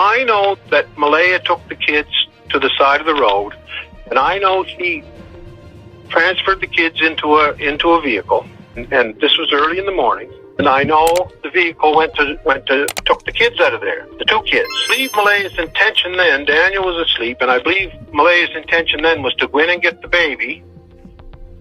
I know that Maleya took the kids to the side of the road, and I know she transferred the kids into a vehicle, and this was early in the morning. And I know the vehicle took the kids out of there, the two kids. I believe Maleya's intention then, Daniel was asleep, and I believe Maleya's intention then was to go in and get the baby,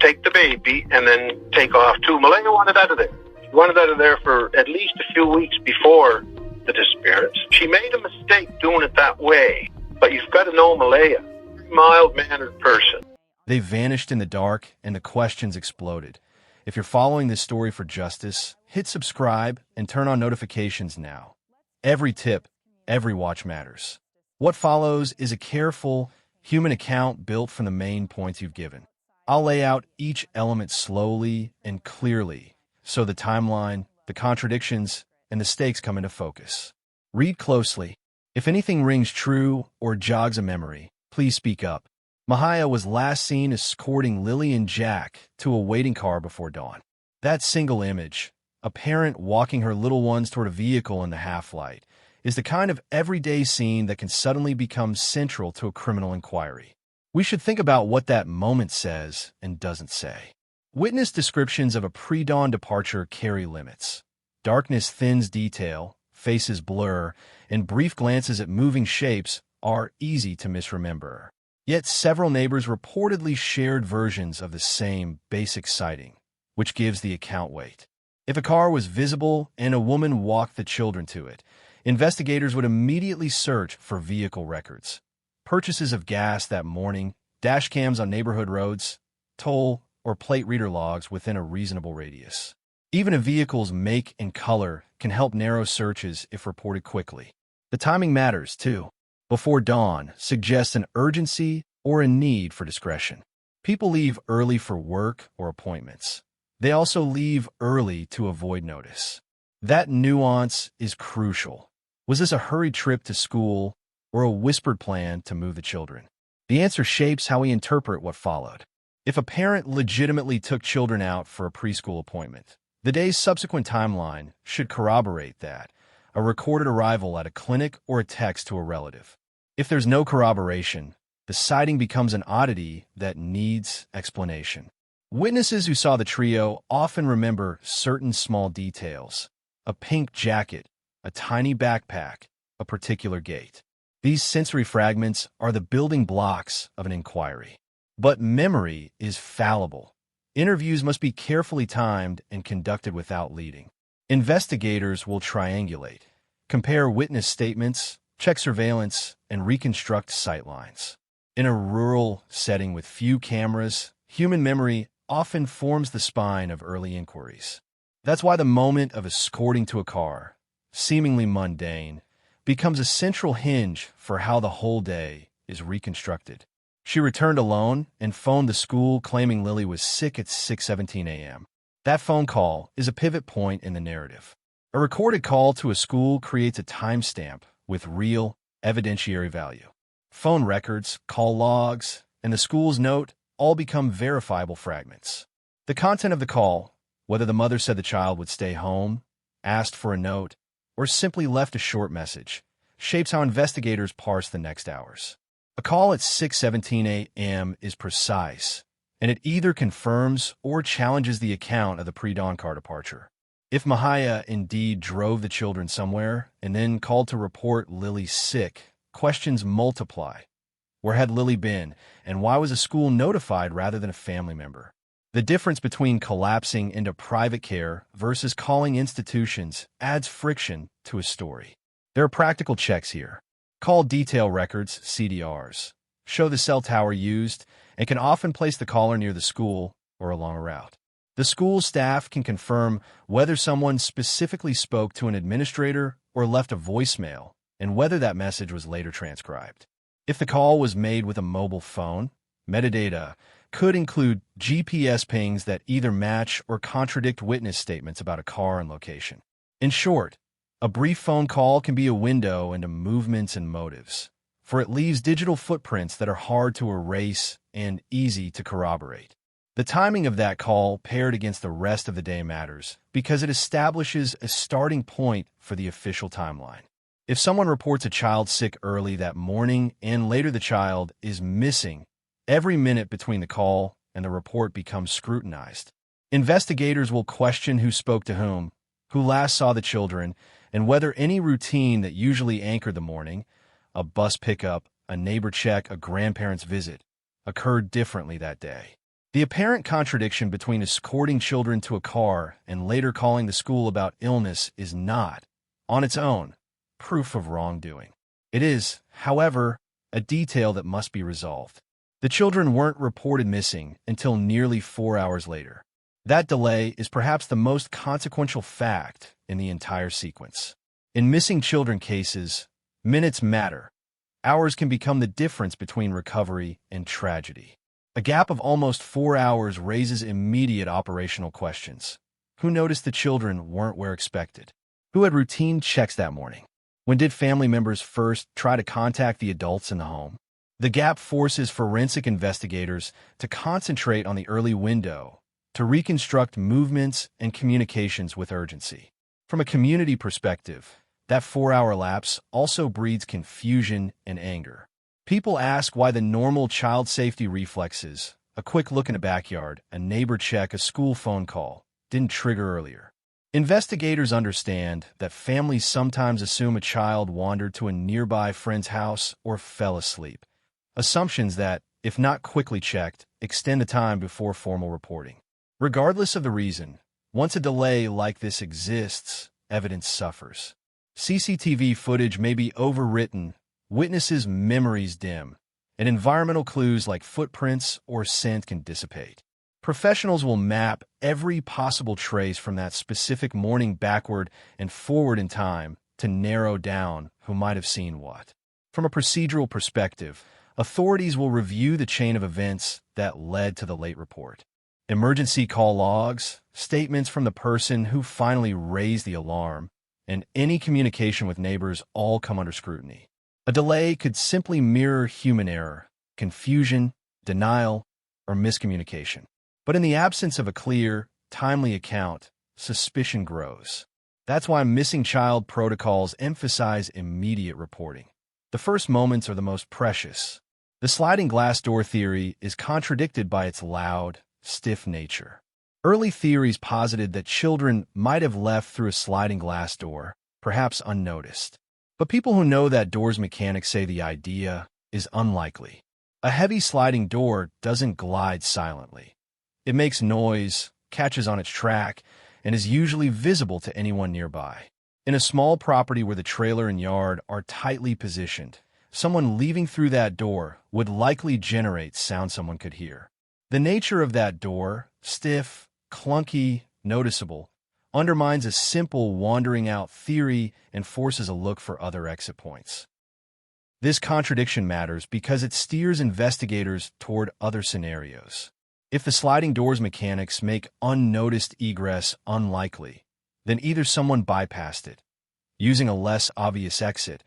take the baby, and then take off too. Maleya wanted out of there. She wanted out of there for at least a few weeks before the disappearance. She made a mistake doing it that way, but you've got to know Maleya, mild-mannered person. They vanished in the dark, and the questions exploded. If you're following this story for justice, hit subscribe and turn on notifications now. Every tip, every watch matters. What follows is a careful, human account built from the main points you've given. I'll lay out each element slowly and clearly, so the timeline, the contradictions, and the stakes come into focus. Read closely. If anything rings true or jogs a memory, please speak up. Maleya was last seen escorting Lily and Jack to a waiting car before dawn. That single image, a parent walking her little ones toward a vehicle in the half-light, is the kind of everyday scene that can suddenly become central to a criminal inquiry. We should think about what that moment says and doesn't say. Witness descriptions of a pre-dawn departure carry limits. Darkness thins detail, faces blur, and brief glances at moving shapes are easy to misremember. Yet several neighbors reportedly shared versions of the same basic sighting, which gives the account weight. If a car was visible and a woman walked the children to it, investigators would immediately search for vehicle records. Purchases of gas that morning, dash cams on neighborhood roads, toll or plate reader logs within a reasonable radius. Even a vehicle's make and color can help narrow searches if reported quickly. The timing matters, too. Before dawn suggests an urgency or a need for discretion. People leave early for work or appointments. They also leave early to avoid notice. That nuance is crucial. Was this a hurried trip to school or a whispered plan to move the children? The answer shapes how we interpret what followed. If a parent legitimately took children out for a preschool appointment, the day's subsequent timeline should corroborate that, a recorded arrival at a clinic or a text to a relative. If there's no corroboration, the sighting becomes an oddity that needs explanation. Witnesses who saw the trio often remember certain small details: a pink jacket, a tiny backpack, a particular gait. These sensory fragments are the building blocks of an inquiry. But memory is fallible. Interviews must be carefully timed and conducted without leading. Investigators will triangulate, compare witness statements, check surveillance, and reconstruct sightlines. In a rural setting with few cameras, human memory often forms the spine of early inquiries. That's why the moment of escorting to a car, seemingly mundane, becomes a central hinge for how the whole day is reconstructed. She returned alone and phoned the school claiming Lily was sick at 6:17 a.m. That phone call is a pivot point in the narrative. A recorded call to a school creates a timestamp with real, evidentiary value. Phone records, call logs, and the school's note all become verifiable fragments. The content of the call, whether the mother said the child would stay home, asked for a note, or simply left a short message, shapes how investigators parse the next hours. A call at 6:17 a.m. is precise, and it either confirms or challenges the account of the pre-dawn car departure. If Maleya indeed drove the children somewhere and then called to report Lily sick, questions multiply. Where had Lily been, and why was a school notified rather than a family member? The difference between collapsing into private care versus calling institutions adds friction to a story. There are practical checks here. Call detail records, CDRs, show the cell tower used, and can often place the caller near the school or along a route. The school staff can confirm whether someone specifically spoke to an administrator or left a voicemail, and whether that message was later transcribed. If the call was made with a mobile phone, metadata could include GPS pings that either match or contradict witness statements about a car and location. In short, a brief phone call can be a window into movements and motives, for it leaves digital footprints that are hard to erase and easy to corroborate. The timing of that call paired against the rest of the day matters because it establishes a starting point for the official timeline. If someone reports a child sick early that morning and later the child is missing, every minute between the call and the report becomes scrutinized. Investigators will question who spoke to whom, who last saw the children, and whether any routine that usually anchored the morning, a bus pickup, a neighbor check, a grandparent's visit, occurred differently that day. The apparent contradiction between escorting children to a car and later calling the school about illness is not, on its own, proof of wrongdoing. It is, however, a detail that must be resolved. The children weren't reported missing until nearly 4 hours later. That delay is perhaps the most consequential fact in the entire sequence. In missing children cases, minutes matter. Hours can become the difference between recovery and tragedy. A gap of almost 4 hours raises immediate operational questions. Who noticed the children weren't where expected? Who had routine checks that morning? When did family members first try to contact the adults in the home? The gap forces forensic investigators to concentrate on the early window, to reconstruct movements and communications with urgency. From a community perspective, that 4-hour lapse also breeds confusion and anger. People ask why the normal child safety reflexes, a quick look in a backyard, a neighbor check, a school phone call, didn't trigger earlier. Investigators understand that families sometimes assume a child wandered to a nearby friend's house or fell asleep. Assumptions that, if not quickly checked, extend the time before formal reporting. Regardless of the reason, once a delay like this exists, evidence suffers. CCTV footage may be overwritten, witnesses' memories dim, and environmental clues like footprints or scent can dissipate. Professionals will map every possible trace from that specific morning backward and forward in time to narrow down who might have seen what. From a procedural perspective, authorities will review the chain of events that led to the late report. Emergency call logs, statements from the person who finally raised the alarm, and any communication with neighbors all come under scrutiny. A delay could simply mirror human error, confusion, denial, or miscommunication. But in the absence of a clear, timely account, suspicion grows. That's why missing child protocols emphasize immediate reporting. The first moments are the most precious. The sliding glass door theory is contradicted by its loud, stiff nature. Early theories posited that children might have left through a sliding glass door, perhaps unnoticed. But people who know that door's mechanics say the idea is unlikely. A heavy sliding door doesn't glide silently. It makes noise, catches on its track, and is usually visible to anyone nearby. In a small property where the trailer and yard are tightly positioned, someone leaving through that door would likely generate sound someone could hear. The nature of that door, stiff, clunky, noticeable, undermines a simple wandering out theory and forces a look for other exit points. This contradiction matters because it steers investigators toward other scenarios. If the sliding door's mechanics make unnoticed egress unlikely, then either someone bypassed it, using a less obvious exit,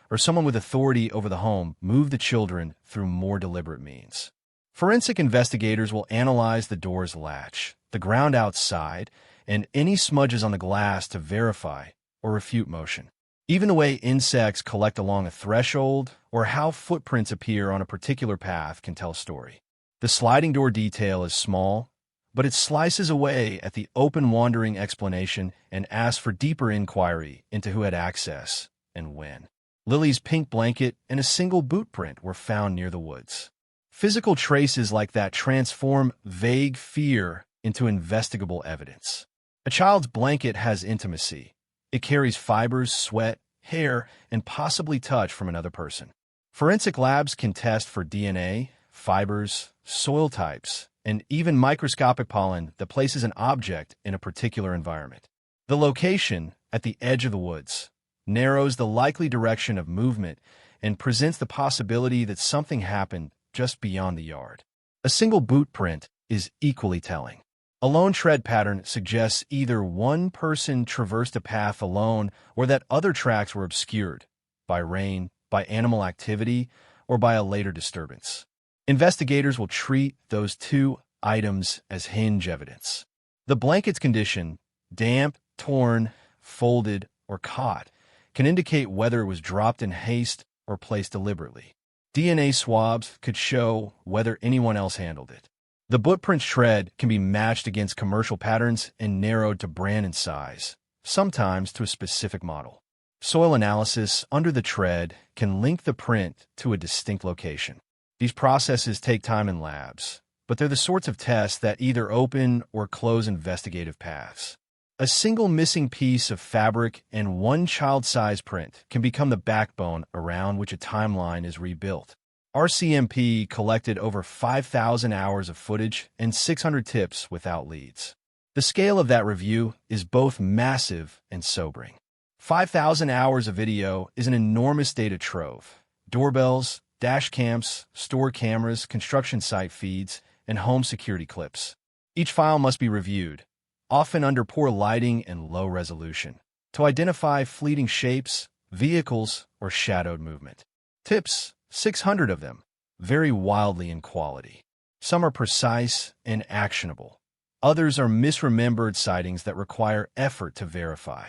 or someone with authority over the home moved the children through more deliberate means. Forensic investigators will analyze the door's latch, the ground outside, and any smudges on the glass to verify or refute motion. Even the way insects collect along a threshold or how footprints appear on a particular path can tell a story. The sliding door detail is small, but it slices away at the open wandering explanation and asks for deeper inquiry into who had access and when. Lily's pink blanket and a single boot print were found near the woods. Physical traces like that transform vague fear into investigable evidence. A child's blanket has intimacy. It carries fibers, sweat, hair, and possibly touch from another person. Forensic labs can test for DNA, fibers, soil types, and even microscopic pollen that places an object in a particular environment. The location, at the edge of the woods, narrows the likely direction of movement and presents the possibility that something happened just beyond the yard. A single boot print is equally telling. A lone tread pattern suggests either one person traversed a path alone or that other tracks were obscured by rain, by animal activity, or by a later disturbance. Investigators will treat those two items as hinge evidence. The blanket's condition, damp, torn, folded, or caught, can indicate whether it was dropped in haste or placed deliberately. DNA swabs could show whether anyone else handled it. The footprint shred can be matched against commercial patterns and narrowed to brand and size, sometimes to a specific model. Soil analysis under the tread can link the print to a distinct location. These processes take time in labs, but they're the sorts of tests that either open or close investigative paths. A single missing piece of fabric and one child-size print can become the backbone around which a timeline is rebuilt. RCMP collected over 5,000 hours of footage and 600 tips without leads. The scale of that review is both massive and sobering. 5,000 hours of video is an enormous data trove. Doorbells, dash cams, store cameras, construction site feeds, and home security clips. Each file must be reviewed, often under poor lighting and low resolution, to identify fleeting shapes, vehicles, or shadowed movement. Tips, 600 of them, vary wildly in quality. Some are precise and actionable. Others are misremembered sightings that require effort to verify.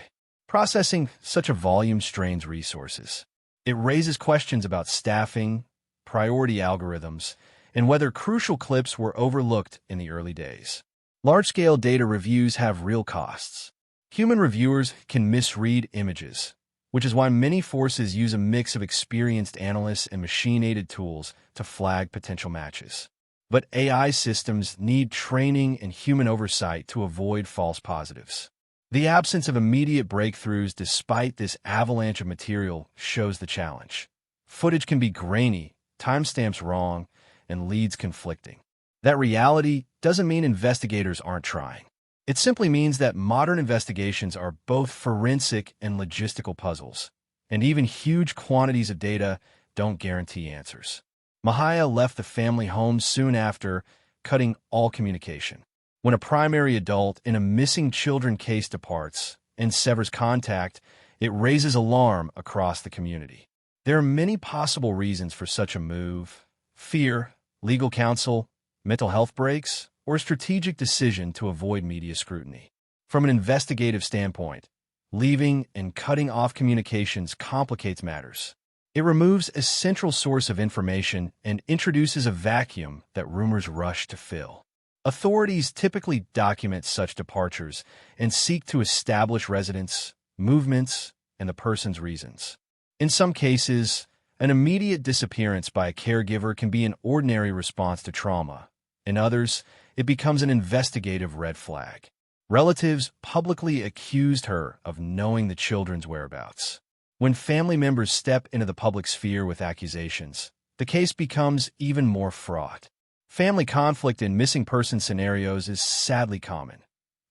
Processing such a volume strains resources. It raises questions about staffing, priority algorithms, and whether crucial clips were overlooked in the early days. Large-scale data reviews have real costs. Human reviewers can misread images, which is why many forces use a mix of experienced analysts and machine-aided tools to flag potential matches. But AI systems need training and human oversight to avoid false positives. The absence of immediate breakthroughs despite this avalanche of material shows the challenge. Footage can be grainy, timestamps wrong, and leads conflicting. That reality doesn't mean investigators aren't trying. It simply means that modern investigations are both forensic and logistical puzzles, and even huge quantities of data don't guarantee answers. Malia left the family home soon after, cutting all communication. When a primary adult in a missing children case departs and severs contact, it raises alarm across the community. There are many possible reasons for such a move: fear, legal counsel, mental health breaks, or a strategic decision to avoid media scrutiny. From an investigative standpoint, leaving and cutting off communications complicates matters. It removes a central source of information and introduces a vacuum that rumors rush to fill. Authorities typically document such departures and seek to establish residence, movements, and the person's reasons. In some cases, an immediate disappearance by a caregiver can be an ordinary response to trauma. In others, it becomes an investigative red flag. Relatives publicly accused her of knowing the children's whereabouts. When family members step into the public sphere with accusations, the case becomes even more fraught. Family conflict in missing person scenarios is sadly common.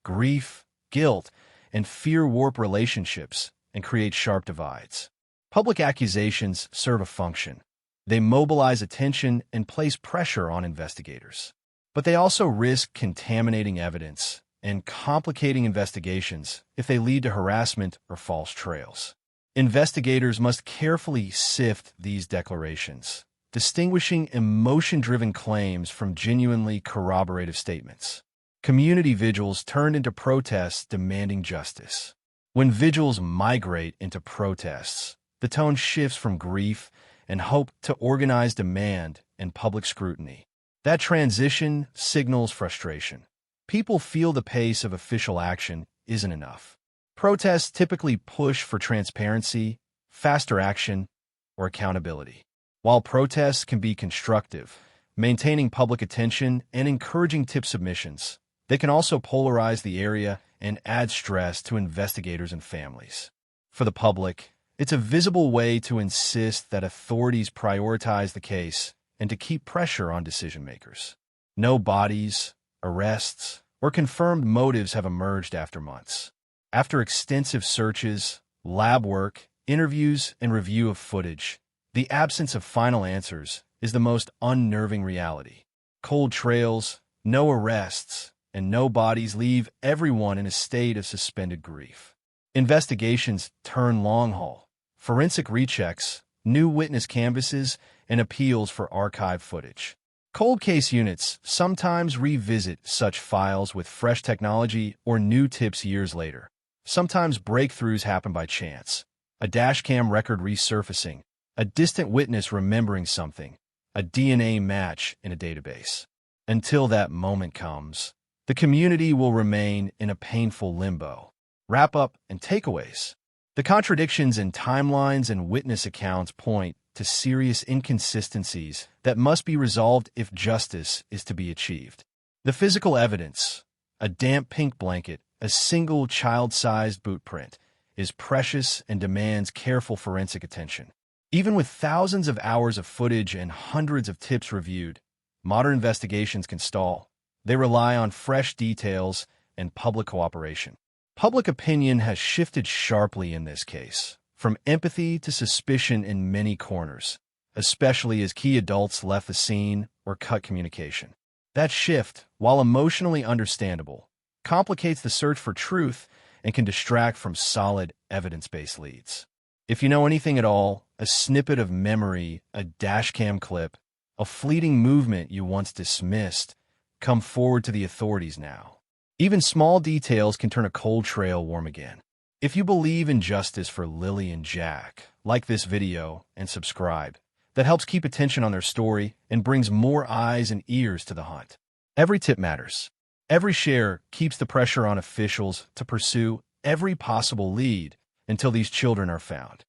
Grief, guilt, and fear warp relationships and create sharp divides. Public accusations serve a function. They mobilize attention and place pressure on investigators. But they also risk contaminating evidence and complicating investigations if they lead to harassment or false trails. Investigators must carefully sift these declarations, distinguishing emotion-driven claims from genuinely corroborative statements. Community vigils turned into protests demanding justice. When vigils migrate into protests, the tone shifts from grief and hope to organized demand and public scrutiny. That transition signals frustration. People feel the pace of official action isn't enough. Protests typically push for transparency, faster action, or accountability. While protests can be constructive, maintaining public attention and encouraging tip submissions, they can also polarize the area and add stress to investigators and families. For the public, it's a visible way to insist that authorities prioritize the case and to keep pressure on decision-makers. No bodies, arrests, or confirmed motives have emerged after months. After extensive searches, lab work, interviews, and review of footage, the absence of final answers is the most unnerving reality. Cold trails, no arrests, and no bodies leave everyone in a state of suspended grief. Investigations turn long haul. Forensic rechecks, new witness canvasses, and appeals for archive footage. Cold case units sometimes revisit such files with fresh technology or new tips years later. Sometimes breakthroughs happen by chance, A dashcam record resurfacing, a distant witness remembering something, a DNA match in a database. Until that moment comes, the community will remain in a painful limbo. Wrap up and takeaways. The contradictions in timelines and witness accounts point to serious inconsistencies that must be resolved if justice is to be achieved. The physical evidence, a damp pink blanket, a single child-sized boot print, is precious and demands careful forensic attention. Even with thousands of hours of footage and hundreds of tips reviewed, modern investigations can stall. They rely on fresh details and public cooperation. Public opinion has shifted sharply in this case, from empathy to suspicion in many corners, especially as key adults left the scene or cut communication. That shift, while emotionally understandable, complicates the search for truth and can distract from solid evidence-based leads. If you know anything at all, a snippet of memory, a dashcam clip, a fleeting movement you once dismissed, come forward to the authorities now. Even small details can turn a cold trail warm again. If you believe in justice for Lily and Jack, like this video and subscribe. That helps keep attention on their story and brings more eyes and ears to the hunt. Every tip matters. Every share keeps the pressure on officials to pursue every possible lead until these children are found.